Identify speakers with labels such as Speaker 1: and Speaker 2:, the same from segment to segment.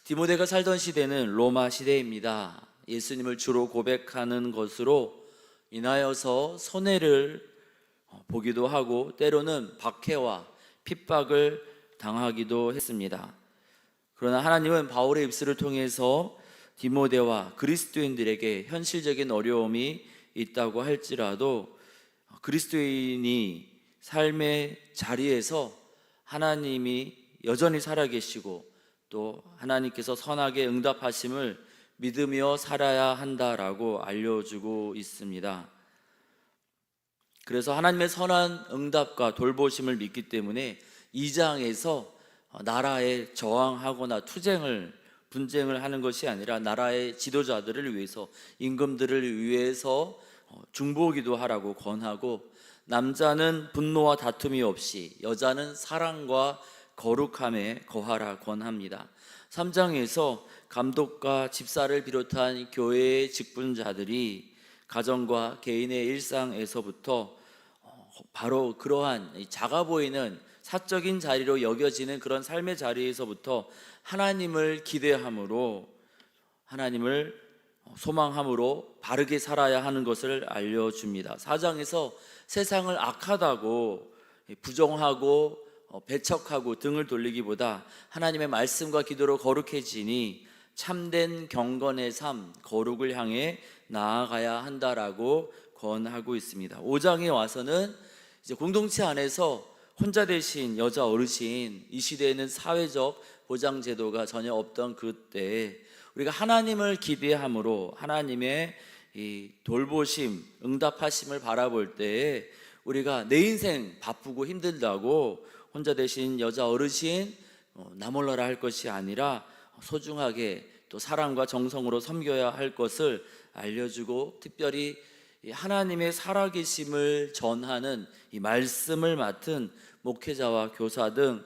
Speaker 1: 디모데가 살던 시대는 로마 시대입니다. 예수님을 주로 고백하는 것으로 인하여서 손해를 보기도 하고 때로는 박해와 핍박을 당하기도 했습니다. 그러나 하나님은 바울의 입술을 통해서 디모데와 그리스도인들에게 현실적인 어려움이 있다고 할지라도 그리스도인이 삶의 자리에서 하나님이 여전히 살아계시고 또 하나님께서 선하게 응답하심을 믿으며 살아야 한다라고 알려주고 있습니다. 그래서 하나님의 선한 응답과 돌보심을 믿기 때문에 2장에서 나라에 저항하거나 분쟁을 하는 것이 아니라 나라의 지도자들을 위해서, 임금들을 위해서 중보기도 하라고 권하고, 남자는 분노와 다툼이 없이 여자는 사랑과 거룩함에 거하라 권합니다. 3장에서 감독과 집사를 비롯한 교회의 직분자들이 가정과 개인의 일상에서부터 바로 그러한 작아 보이는 사적인 자리로 여겨지는 그런 삶의 자리에서부터 하나님을 기대함으로, 하나님을 소망함으로 바르게 살아야 하는 것을 알려줍니다. 4장에서 세상을 악하다고 부정하고 배척하고 등을 돌리기보다 하나님의 말씀과 기도로 거룩해지니 참된 경건의 삶, 거룩을 향해 나아가야 한다라고 권하고 있습니다. 5장에 와서는 이제 공동체 안에서 혼자 되신 여자 어르신, 이 시대에는 사회적 보장 제도가 전혀 없던 그때에 우리가 하나님을 기대함으로 하나님의 이 돌보심, 응답하심을 바라볼 때에 우리가 내 인생 바쁘고 힘들다고 혼자 되신 여자 어르신 나몰라라 할 것이 아니라 소중하게 또 사랑과 정성으로 섬겨야 할 것을 알려주고, 특별히 하나님의 살아계심을 전하는 이 말씀을 맡은 목회자와 교사 등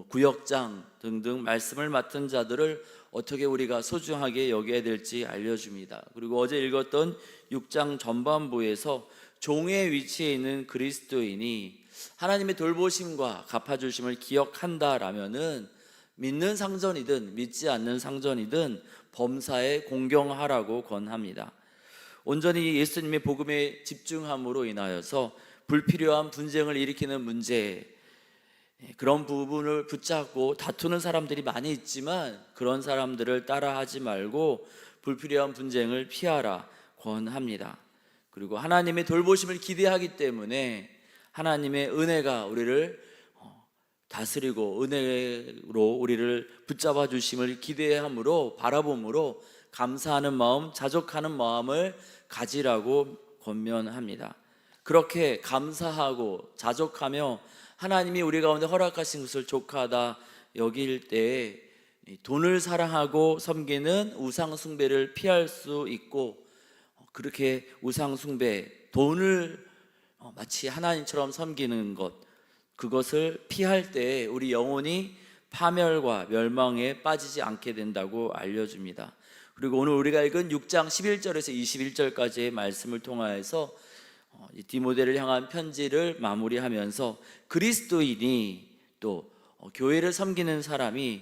Speaker 1: 구역장 등등 말씀을 맡은 자들을 어떻게 우리가 소중하게 여겨야 될지 알려줍니다. 그리고 어제 읽었던 6장 전반부에서 종의 위치에 있는 그리스도인이 하나님의 돌보심과 갚아주심을 기억한다라면은 믿는 상전이든 믿지 않는 상전이든 범사에 공경하라고 권합니다. 온전히 예수님의 복음에 집중함으로 인하여서 불필요한 분쟁을 일으키는 문제, 그런 부분을 붙잡고 다투는 사람들이 많이 있지만 그런 사람들을 따라하지 말고 불필요한 분쟁을 피하라 권합니다. 그리고 하나님의 돌보심을 기대하기 때문에 하나님의 은혜가 우리를 다스리고 은혜로 우리를 붙잡아 주심을 기대함으로, 바라봄으로 감사하는 마음, 자족하는 마음을 가지라고 권면합니다. 그렇게 감사하고 자족하며 하나님이 우리 가운데 허락하신 것을 족하다 여길 때에 돈을 사랑하고 섬기는 우상 숭배를 피할 수 있고, 그렇게 우상 숭배, 돈을 마치 하나님처럼 섬기는 것, 그것을 피할 때 우리 영혼이 파멸과 멸망에 빠지지 않게 된다고 알려줍니다. 그리고 오늘 우리가 읽은 6장 11절에서 21절까지의 말씀을 통하여서 디모데를 향한 편지를 마무리하면서 그리스도인이 또 교회를 섬기는 사람이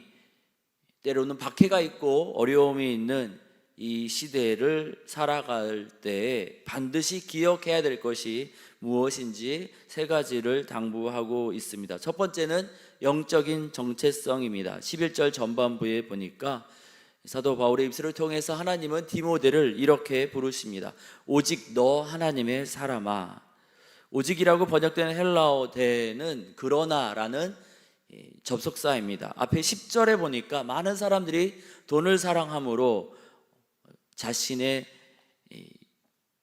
Speaker 1: 때로는 박해가 있고 어려움이 있는 이 시대를 살아갈 때 반드시 기억해야 될 것이 무엇인지 세 가지를 당부하고 있습니다. 첫 번째는 영적인 정체성입니다. 11절 전반부에 보니까 사도 바울의 입술을 통해서 하나님은 디모데를 이렇게 부르십니다. 오직 너 하나님의 사람아. 오직이라고 번역되는 헬라어대는 그러나라는 접속사입니다. 앞에 10절에 보니까 많은 사람들이 돈을 사랑함으로 자신의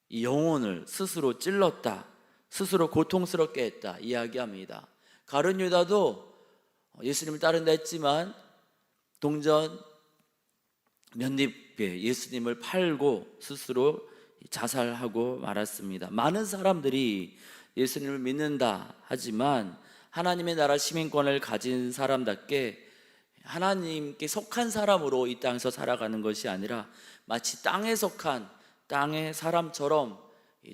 Speaker 1: 이 영혼을 스스로 찔렀다, 스스로 고통스럽게 했다 이야기합니다. 가룟 유다도 예수님을 따른다 했지만 동전 몇 입에 예수님을 팔고 스스로 자살하고 말았습니다. 많은 사람들이 예수님을 믿는다 하지만 하나님의 나라 시민권을 가진 사람답게 하나님께 속한 사람으로 이 땅에서 살아가는 것이 아니라 마치 땅에 속한 땅의 사람처럼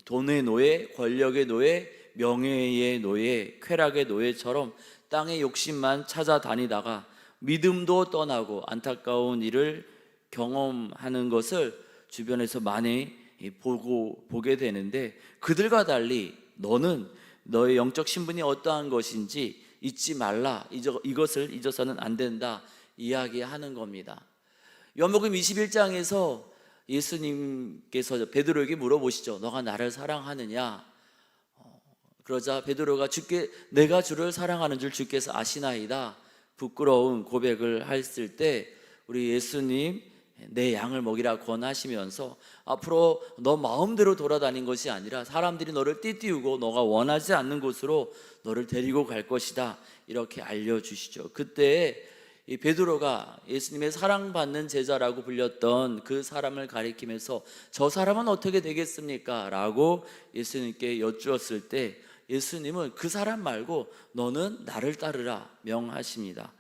Speaker 1: 돈의 노예, 권력의 노예, 명예의 노예, 쾌락의 노예처럼 땅의 욕심만 찾아다니다가 믿음도 떠나고 안타까운 일을 경험하는 것을 주변에서 많이 보게 되는데, 그들과 달리 너는 너의 영적 신분이 어떠한 것인지 잊지 말라, 이것을 잊어서는 안 된다 이야기하는 겁니다. 요한복음 21장에서 예수님께서 베드로에게 물어보시죠. 너가 나를 사랑하느냐? 그러자 베드로가 내가 주를 사랑하는 줄 주께서 아시나이다 부끄러운 고백을 했을 때, 우리 예수님 내 양을 먹이라 권하시면서 앞으로 너 마음대로 돌아다닌 것이 아니라 사람들이 너를 띠띠우고 너가 원하지 않는 곳으로 너를 데리고 갈 것이다, 이렇게 알려주시죠. 그때 이 베드로가 예수님의 사랑받는 제자라고 불렸던 그 사람을 가리키면서 저 사람은 어떻게 되겠습니까? 라고 예수님께 여쭈었을 때, 예수님은 그 사람 말고 너는 나를 따르라 명하십니다.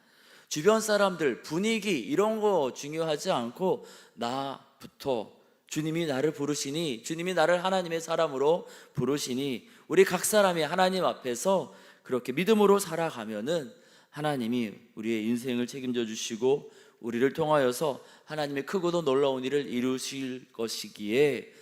Speaker 1: 주변 사람들, 분위기 이런 거 중요하지 않고 나부터, 주님이 나를 부르시니, 주님이 나를 하나님의 사람으로 부르시니 우리 각 사람이 하나님 앞에서 그렇게 믿음으로 살아가면은 하나님이 우리의 인생을 책임져 주시고 우리를 통하여서 하나님의 크고도 놀라운 일을 이루실 것이기에,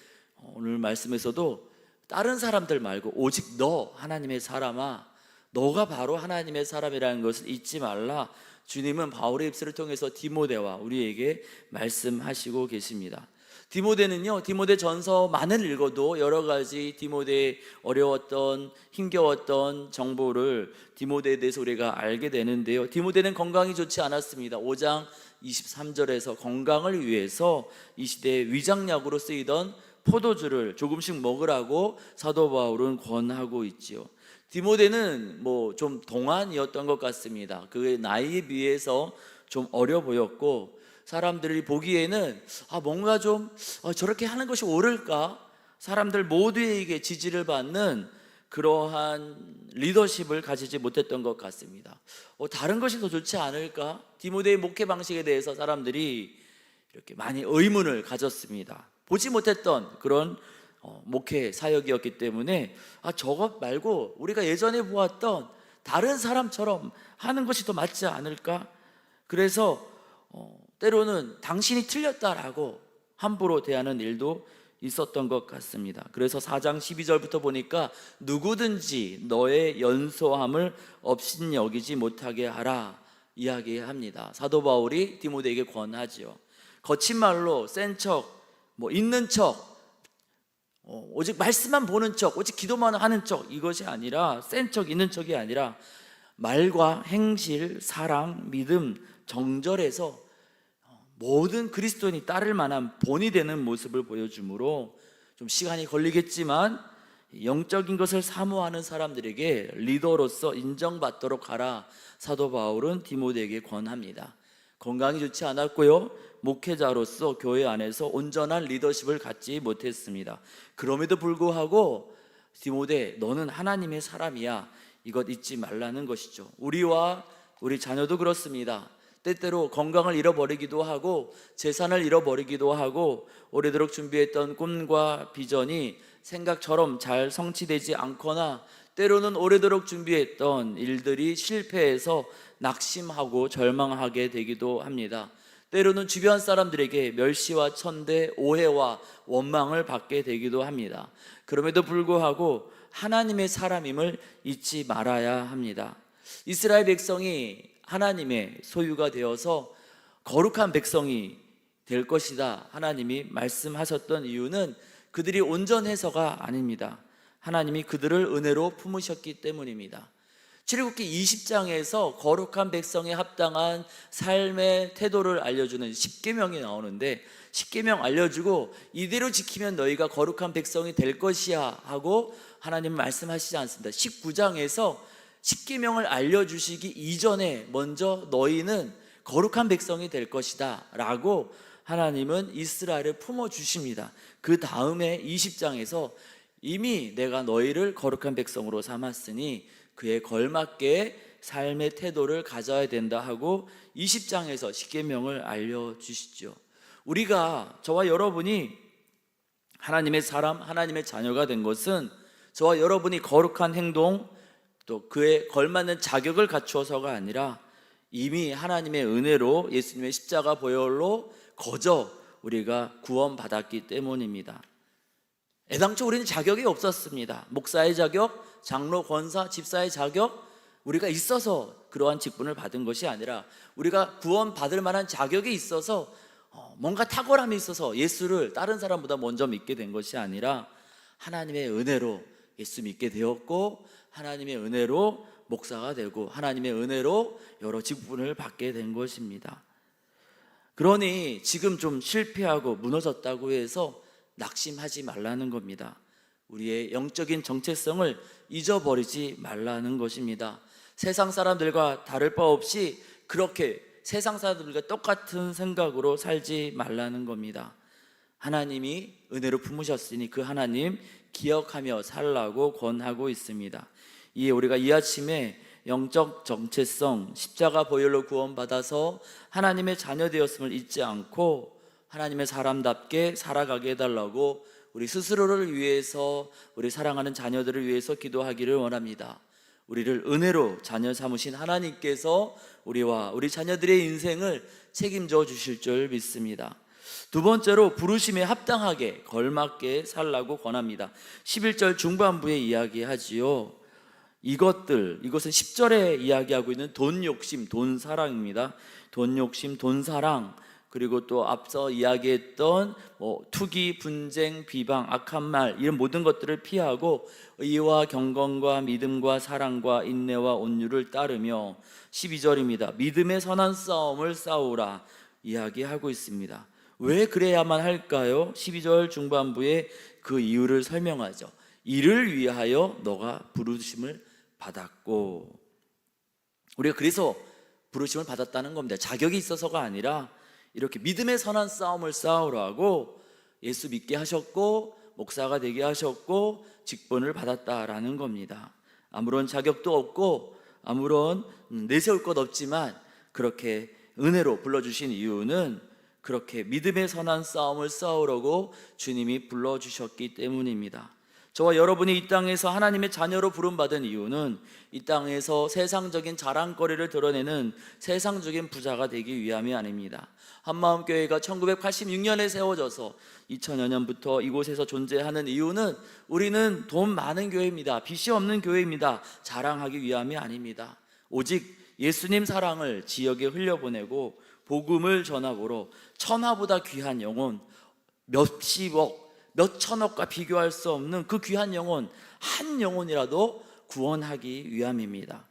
Speaker 1: 오늘 말씀에서도 다른 사람들 말고 오직 너 하나님의 사람아, 너가 바로 하나님의 사람이라는 것을 잊지 말라, 주님은 바울의 입술을 통해서 디모데와 우리에게 말씀하시고 계십니다. 디모데는요, 디모데 전서 많은 읽어도 여러 가지 디모데의 어려웠던, 힘겨웠던 정보를 디모데에 대해서 우리가 알게 되는데요, 디모데는 건강이 좋지 않았습니다. 5장 23절에서 건강을 위해서 이 시대에 위장약으로 쓰이던 포도주를 조금씩 먹으라고 사도 바울은 권하고 있지요. 디모데는 좀 동안이었던 것 같습니다. 그의 나이에 비해서 좀 어려 보였고, 사람들이 보기에는 뭔가 좀 저렇게 하는 것이 옳을까? 사람들 모두에게 지지를 받는 그러한 리더십을 가지지 못했던 것 같습니다. 다른 것이 더 좋지 않을까? 디모데의 목회 방식에 대해서 사람들이 이렇게 많이 의문을 가졌습니다. 보지 못했던 그런 목회 사역이었기 때문에 저것 말고 우리가 예전에 보았던 다른 사람처럼 하는 것이 더 맞지 않을까? 그래서 때로는 당신이 틀렸다라고 함부로 대하는 일도 있었던 것 같습니다. 그래서 4장 12절부터 보니까 누구든지 너의 연소함을 업신여기지 못하게 하라 이야기합니다. 사도 바울이 디모데에게 권하지요. 거친 말로 센 척, 있는 척, 오직 말씀만 보는 척, 오직 기도만 하는 척, 이것이 아니라, 센 척, 있는 척이 아니라 말과 행실, 사랑, 믿음, 정절에서 모든 그리스도인이 따를 만한 본이 되는 모습을 보여주므로, 좀 시간이 걸리겠지만 영적인 것을 사모하는 사람들에게 리더로서 인정받도록 하라, 사도 바울은 디모데에게 권합니다. 건강이 좋지 않았고요, 목회자로서 교회 안에서 온전한 리더십을 갖지 못했습니다. 그럼에도 불구하고 디모데, 너는 하나님의 사람이야, 이것 잊지 말라는 것이죠. 우리와 우리 자녀도 그렇습니다. 때때로 건강을 잃어버리기도 하고 재산을 잃어버리기도 하고 오래도록 준비했던 꿈과 비전이 생각처럼 잘 성취되지 않거나, 때로는 오래도록 준비했던 일들이 실패해서 낙심하고 절망하게 되기도 합니다. 때로는 주변 사람들에게 멸시와 천대, 오해와 원망을 받게 되기도 합니다. 그럼에도 불구하고 하나님의 사람임을 잊지 말아야 합니다. 이스라엘 백성이 하나님의 소유가 되어서 거룩한 백성이 될 것이다 하나님이 말씀하셨던 이유는 그들이 온전해서가 아닙니다. 하나님이 그들을 은혜로 품으셨기 때문입니다. 출애굽기 20장에서 거룩한 백성에 합당한 삶의 태도를 알려주는 10계명이 나오는데, 10계명 알려주고 이대로 지키면 너희가 거룩한 백성이 될 것이야 하고 하나님은 말씀하시지 않습니다. 19장에서 10계명을 알려주시기 이전에 먼저 너희는 거룩한 백성이 될 것이다 라고 하나님은 이스라엘을 품어주십니다. 그 다음에 20장에서 이미 내가 너희를 거룩한 백성으로 삼았으니 그에 걸맞게 삶의 태도를 가져야 된다 하고 20장에서 10계명을 알려주시죠. 우리가, 저와 여러분이 하나님의 사람, 하나님의 자녀가 된 것은 저와 여러분이 거룩한 행동, 또 그에 걸맞는 자격을 갖추어서가 아니라 이미 하나님의 은혜로 예수님의 십자가 보혈로 거저 우리가 구원받았기 때문입니다. 애당초 우리는 자격이 없었습니다. 목사의 자격, 장로, 권사, 집사의 자격, 우리가 있어서 그러한 직분을 받은 것이 아니라 우리가 구원받을 만한 자격이 있어서 뭔가 탁월함이 있어서 예수를 다른 사람보다 먼저 믿게 된 것이 아니라 하나님의 은혜로 예수 믿게 되었고, 하나님의 은혜로 목사가 되고, 하나님의 은혜로 여러 직분을 받게 된 것입니다. 그러니 지금 좀 실패하고 무너졌다고 해서 낙심하지 말라는 겁니다. 우리의 영적인 정체성을 잊어버리지 말라는 것입니다. 세상 사람들과 다를 바 없이 그렇게 세상 사람들과 똑같은 생각으로 살지 말라는 겁니다. 하나님이 은혜로 품으셨으니 그 하나님 기억하며 살라고 권하고 있습니다. 이에 우리가 이 아침에 영적 정체성, 십자가 보혈로 구원받아서 하나님의 자녀 되었음을 잊지 않고 하나님의 사람답게 살아가게 해달라고 우리 스스로를 위해서, 우리 사랑하는 자녀들을 위해서 기도하기를 원합니다. 우리를 은혜로 자녀 삼으신 하나님께서 우리와 우리 자녀들의 인생을 책임져 주실 줄 믿습니다. 두 번째로 부르심에 합당하게 걸맞게 살라고 권합니다. 11절 중반부에 이야기하지요. 이것은 10절에 이야기하고 있는 돈 욕심, 돈 사랑입니다. 돈 욕심, 돈 사랑, 그리고 또 앞서 이야기했던 투기, 분쟁, 비방, 악한 말, 이런 모든 것들을 피하고 의와 경건과 믿음과 사랑과 인내와 온유를 따르며, 12절입니다. 믿음의 선한 싸움을 싸우라 이야기하고 있습니다. 왜 그래야만 할까요? 12절 중반부에 그 이유를 설명하죠. 이를 위하여 너가 부르심을 받았고, 우리가 그래서 부르심을 받았다는 겁니다. 자격이 있어서가 아니라 이렇게 믿음의 선한 싸움을 싸우라고 예수 믿게 하셨고 목사가 되게 하셨고 직분을 받았다라는 겁니다. 아무런 자격도 없고 아무런 내세울 것 없지만 그렇게 은혜로 불러주신 이유는 그렇게 믿음의 선한 싸움을 싸우라고 주님이 불러주셨기 때문입니다. 저와 여러분이 이 땅에서 하나님의 자녀로 부름받은 이유는 이 땅에서 세상적인 자랑거리를 드러내는 세상적인 부자가 되기 위함이 아닙니다. 한마음교회가 1986년에 세워져서 2000여 년부터 이곳에서 존재하는 이유는 우리는 돈 많은 교회입니다. 빚이 없는 교회입니다. 자랑하기 위함이 아닙니다. 오직 예수님 사랑을 지역에 흘려보내고 복음을 전하고로 천하보다 귀한 영혼, 몇십억, 몇천억과 비교할 수 없는 그 귀한 영혼, 한 영혼이라도 구원하기 위함입니다.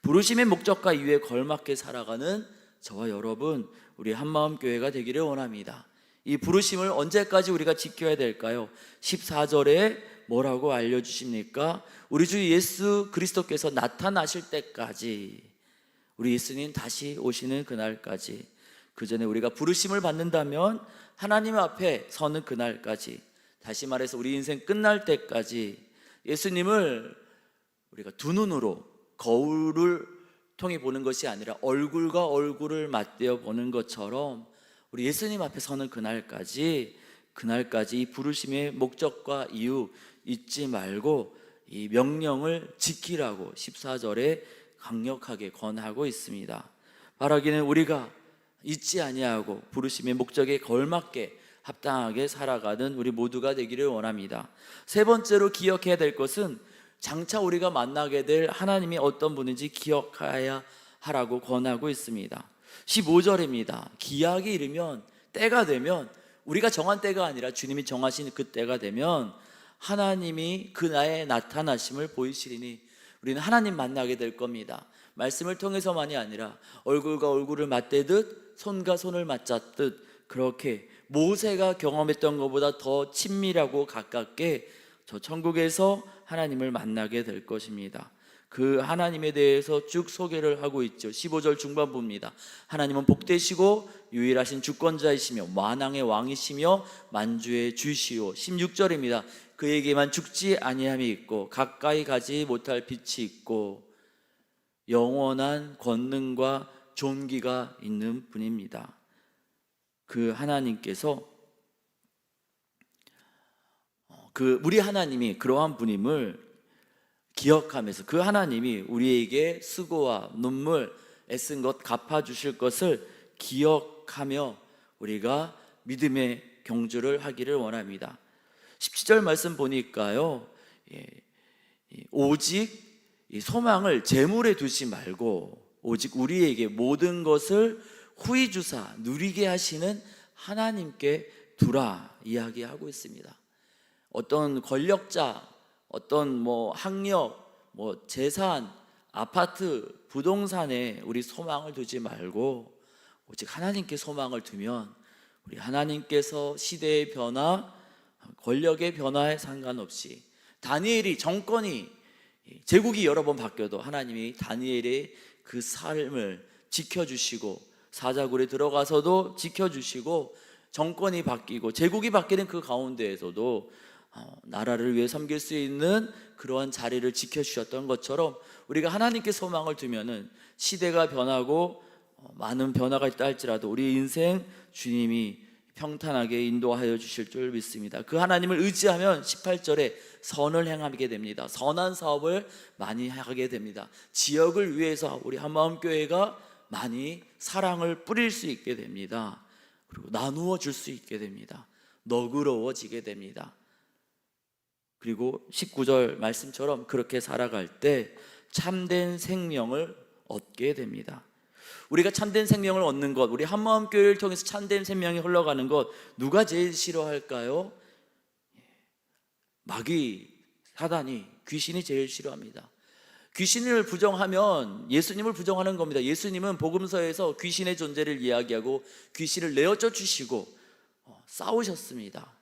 Speaker 1: 부르심의 목적과 이유에 걸맞게 살아가는 저와 여러분, 우리 한마음교회가 되기를 원합니다. 이 부르심을 언제까지 우리가 지켜야 될까요? 14절에 뭐라고 알려주십니까? 우리 주 예수 그리스도께서 나타나실 때까지, 우리 예수님 다시 오시는 그날까지, 그 전에 우리가 부르심을 받는다면 하나님 앞에 서는 그날까지, 다시 말해서 우리 인생 끝날 때까지 예수님을 우리가 두 눈으로 거울을 통해 보는 것이 아니라 얼굴과 얼굴을 맞대어 보는 것처럼 우리 예수님 앞에 서는 그날까지 이 부르심의 목적과 이유 잊지 말고 이 명령을 지키라고 14절에 강력하게 권하고 있습니다. 바라기는 우리가 잊지 아니하고 부르심의 목적에 걸맞게 합당하게 살아가는 우리 모두가 되기를 원합니다. 세 번째로 기억해야 될 것은 장차 우리가 만나게 될 하나님이 어떤 분인지 기억해야 하라고 권하고 있습니다. 15절입니다. 기약이 이르면, 때가 되면, 우리가 정한 때가 아니라 주님이 정하신 그 때가 되면 하나님이 그 나의 나타나심을 보이시리니, 우리는 하나님 만나게 될 겁니다. 말씀을 통해서만이 아니라 얼굴과 얼굴을 맞대듯 손과 손을 맞잡듯 그렇게 모세가 경험했던 것보다 더 친밀하고 가깝게 저 천국에서 하나님을 만나게 될 것입니다. 그 하나님에 대해서 쭉 소개를 하고 있죠. 15절 중반부입니다. 하나님은 복되시고 유일하신 주권자이시며 만왕의 왕이시며 만주의 주시오. 16절입니다. 그에게만 죽지 아니함이 있고 가까이 가지 못할 빛이 있고 영원한 권능과 존귀가 있는 분입니다. 그 하나님께서, 우리 하나님이 그러한 분임을 기억하면서 그 하나님이 우리에게 수고와 눈물, 애쓴 것 갚아주실 것을 기억하며 우리가 믿음의 경주를 하기를 원합니다. 17절 말씀 보니까요, 오직 이 소망을 재물에 두지 말고 오직 우리에게 모든 것을 후히 주사 누리게 하시는 하나님께 두라 이야기하고 있습니다. 어떤 권력자, 어떤 학력, 재산, 아파트, 부동산에 우리 소망을 두지 말고 오직 하나님께 소망을 두면 우리 하나님께서 시대의 변화, 권력의 변화에 상관없이 다니엘이 정권이 제국이 여러 번 바뀌어도 하나님이 다니엘의 그 삶을 지켜주시고 사자굴에 들어가서도 지켜주시고 정권이 바뀌고 제국이 바뀌는 그 가운데에서도 나라를 위해 섬길 수 있는 그러한 자리를 지켜주셨던 것처럼 우리가 하나님께 소망을 두면은 시대가 변하고 많은 변화가 있다 할지라도 우리 인생 주님이 평탄하게 인도하여 주실 줄 믿습니다. 그 하나님을 의지하면 18절에 선을 행하게 됩니다. 선한 사업을 많이 하게 됩니다. 지역을 위해서 우리 한마음교회가 많이 사랑을 뿌릴 수 있게 됩니다. 그리고 나누어 줄 수 있게 됩니다. 너그러워지게 됩니다. 그리고 19절 말씀처럼 그렇게 살아갈 때 참된 생명을 얻게 됩니다. 우리가 참된 생명을 얻는 것, 우리 한마음교회를 통해서 참된 생명이 흘러가는 것, 누가 제일 싫어할까요? 마귀, 사단이, 귀신이 제일 싫어합니다. 귀신을 부정하면 예수님을 부정하는 겁니다. 예수님은 복음서에서 귀신의 존재를 이야기하고 귀신을 내어 쫓으시고 싸우셨습니다.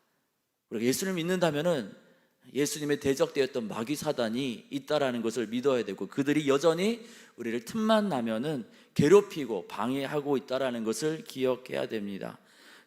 Speaker 1: 우리가 예수님을 믿는다면은 예수님의 대적되었던 마귀 사단이 있다라는 것을 믿어야 되고 그들이 여전히 우리를 틈만 나면은 괴롭히고 방해하고 있다라는 것을 기억해야 됩니다.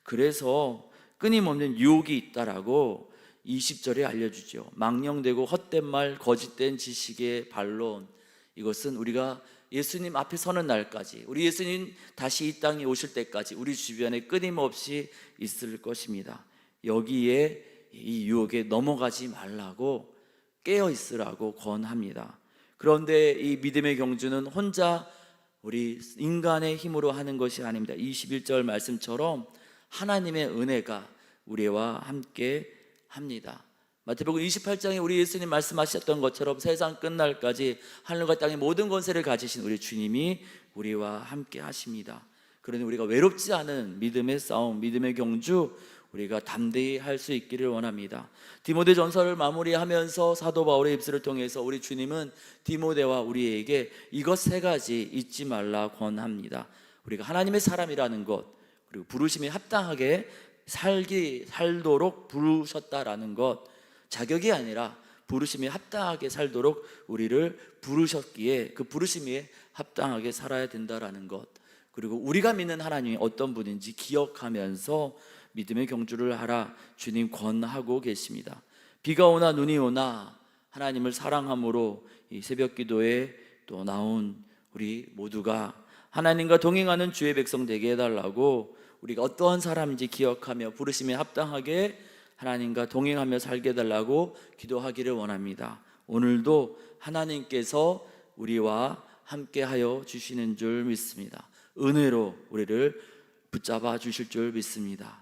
Speaker 1: 그래서 끊임없는 유혹이 있다라고 20절에 알려주죠. 망령되고 헛된 말, 거짓된 지식의 반론, 이것은 우리가 예수님 앞에 서는 날까지, 우리 예수님 다시 이 땅에 오실 때까지 우리 주변에 끊임없이 있을 것입니다. 여기에 이 유혹에 넘어가지 말라고 깨어 있으라고 권합니다. 그런데 이 믿음의 경주는 혼자 우리 인간의 힘으로 하는 것이 아닙니다. 21절 말씀처럼 하나님의 은혜가 우리와 함께 합니다. 마태복음 28장에 우리 예수님 말씀하셨던 것처럼 세상 끝날까지 하늘과 땅의 모든 권세를 가지신 우리 주님이 우리와 함께 하십니다. 그러니 우리가 외롭지 않은 믿음의 싸움, 믿음의 경주 우리가 담대히 할 수 있기를 원합니다. 디모데 전서를 마무리하면서 사도 바울의 입술을 통해서 우리 주님은 디모데와 우리에게 이것 세 가지 잊지 말라 권합니다. 우리가 하나님의 사람이라는 것, 그리고 부르심에 합당하게 살도록 부르셨다라는 것, 자격이 아니라 부르심에 합당하게 살도록 우리를 부르셨기에 그 부르심에 합당하게 살아야 된다라는 것, 그리고 우리가 믿는 하나님이 어떤 분인지 기억하면서 믿음의 경주를 하라 주님 권하고 계십니다. 비가 오나 눈이 오나 하나님을 사랑함으로 이 새벽 기도에 또 나온 우리 모두가 하나님과 동행하는 주의 백성 되게 해달라고, 우리가 어떠한 사람인지 기억하며 부르심에 합당하게 하나님과 동행하며 살게 해달라고 기도하기를 원합니다. 오늘도 하나님께서 우리와 함께하여 주시는 줄 믿습니다. 은혜로 우리를 붙잡아 주실 줄 믿습니다.